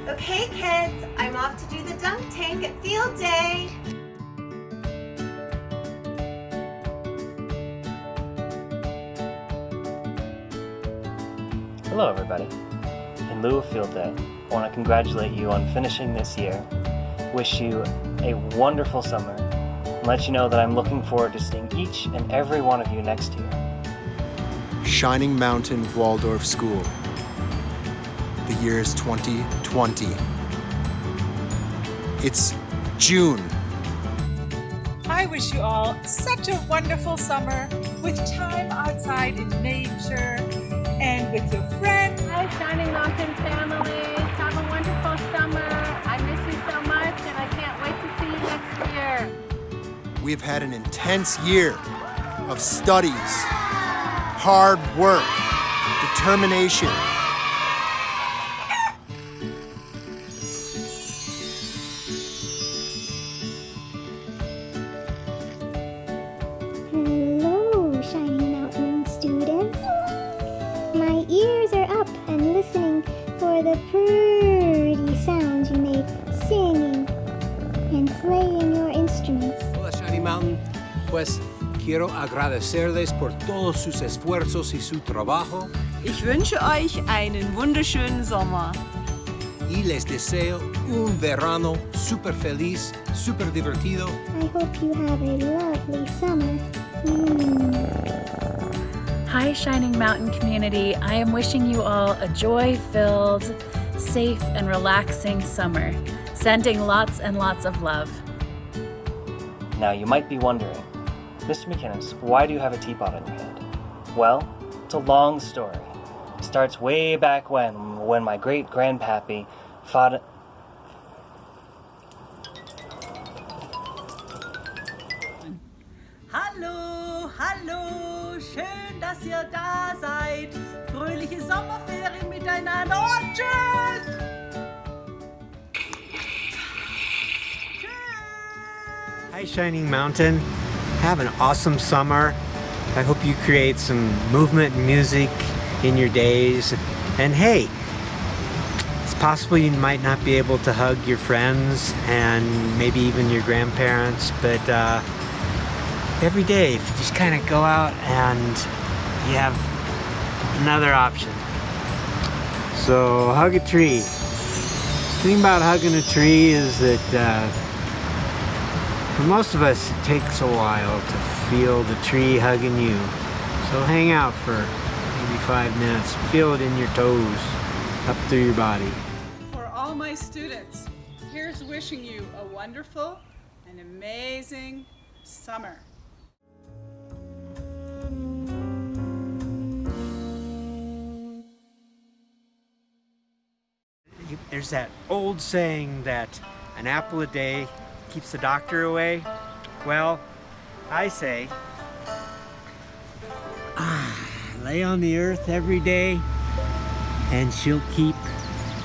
Okay kids, I'm off to do the dunk tank at field day. Hello everybody. In lieu of field day, I want to congratulate you on finishing this year, wish you a wonderful summer, and let you know that I'm looking forward to seeing each and every one of you next year. Shining Mountain Waldorf School. The year is 2020. It's June. I wish you all such a wonderful summer with time outside in nature and with your friends. Hi, Shining Mountain family. Have a wonderful summer. I miss you so much and I can't wait to see you next year. We've had an intense year of studies, hard work, determination. Hello, Shining Mountain students. My ears are up and listening for the pretty sounds you make singing and playing your instruments. Hola, Shining Mountain. Pues quiero agradecerles por todos sus esfuerzos y su trabajo. Ich wünsche euch einen wunderschönen Sommer. Y les deseo un verano super feliz, super divertido. I hope you have a lovely summer. Hi, Shining Mountain community. I am wishing you all a joy-filled, safe, and relaxing summer. Sending lots and lots of love. Now you might be wondering, Mr. McInnes, why do you have a teapot on your head? Well, it's a long story. It starts way back when my great-grandpappy fought... Hallo, hallo, schön, dass ihr da seid. Fröhliche Sommerferien miteinander und tschüss! Hi, Shining Mountain. Have an awesome summer. I hope you create some movement and music in your days. And hey, it's possible you might not be able to hug your friends and maybe even your grandparents, but every day, if you just kind of go out and you have another option. So hug a tree. The thing about hugging a tree is that for most of us, it takes a while to feel the tree hugging you. So hang out for maybe 5 minutes. Feel it in your toes, up through your body. For all my students, here's wishing you a wonderful and amazing summer. There's that old saying that an apple a day keeps the doctor away. Well, I say, lay on the earth every day and she'll keep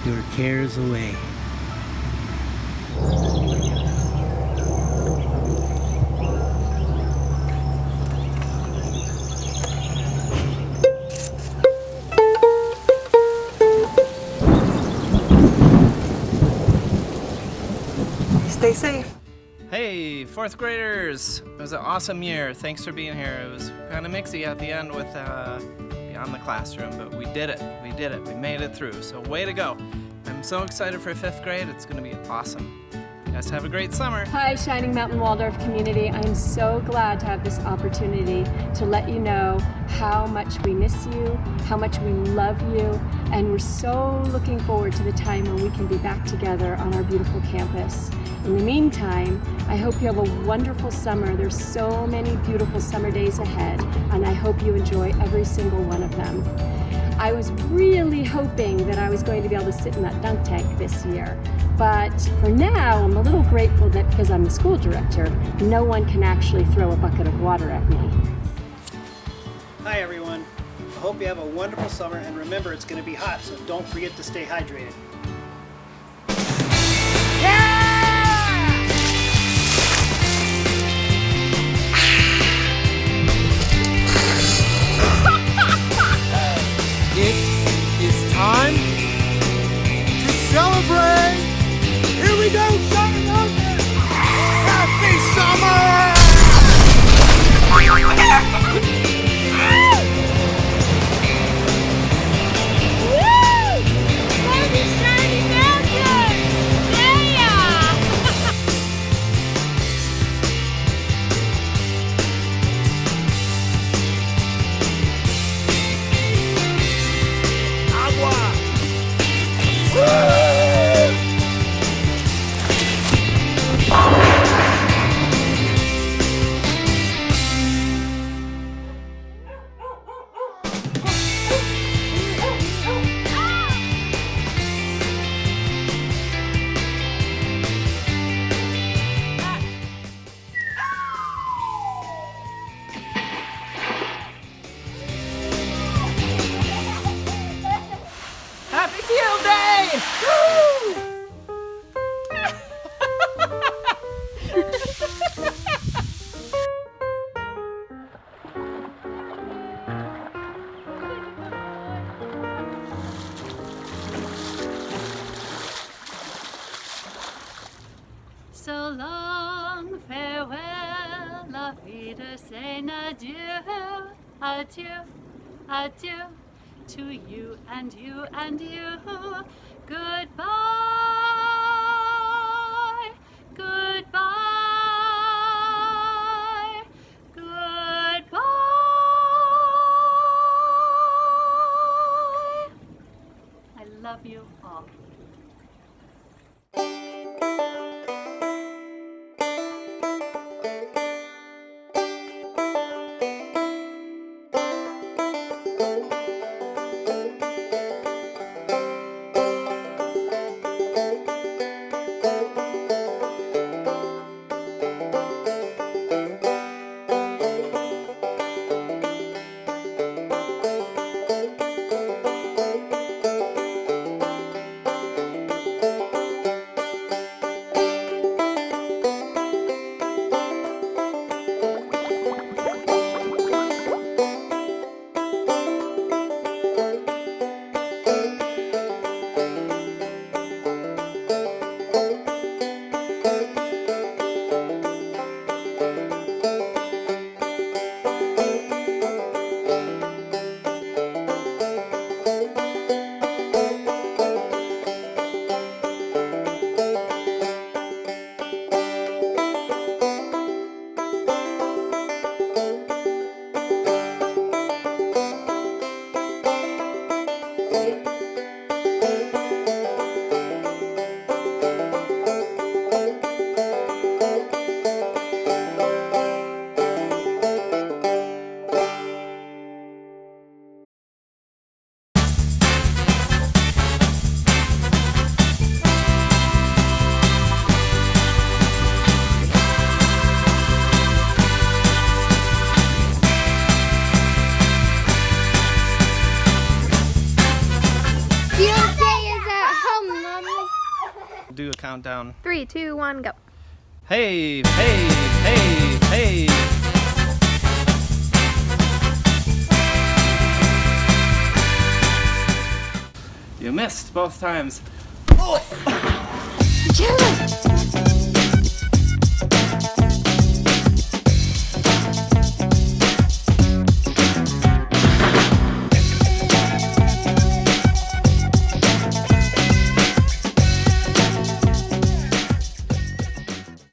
your cares away. Stay safe. Hey, 4th graders! It was an awesome year. Thanks for being here. It was kind of mixy at the end with beyond the classroom, but we did it. We did it. We made it through. So way to go. I'm so excited for 5th grade. It's going to be awesome. You guys have a great summer. Hi, Shining Mountain Waldorf community. I'm so glad to have this opportunity to let you know how much we miss you, how much we love you, and we're so looking forward to the time when we can be back together on our beautiful campus. In the meantime, I hope you have a wonderful summer. There's so many beautiful summer days ahead, and I hope you enjoy every single one of them. I was really hoping that I was going to be able to sit in that dunk tank this year, but for now, I'm a little grateful that because I'm the school director, no one can actually throw a bucket of water at me. Hi everyone. I hope you have a wonderful summer, and remember, it's going to be hot, so don't forget to stay hydrated. It is time to celebrate! we go, Shining Mountain! Happy summer! Happy Field Day! So long, farewell, auf Wiedersehen, adieu, adieu, adieu, to you and you and you, goodbye, goodbye, goodbye. I love you all. Do a countdown. 3, 2, 1, go. Hey, hey, hey, hey. You missed both times. Jello!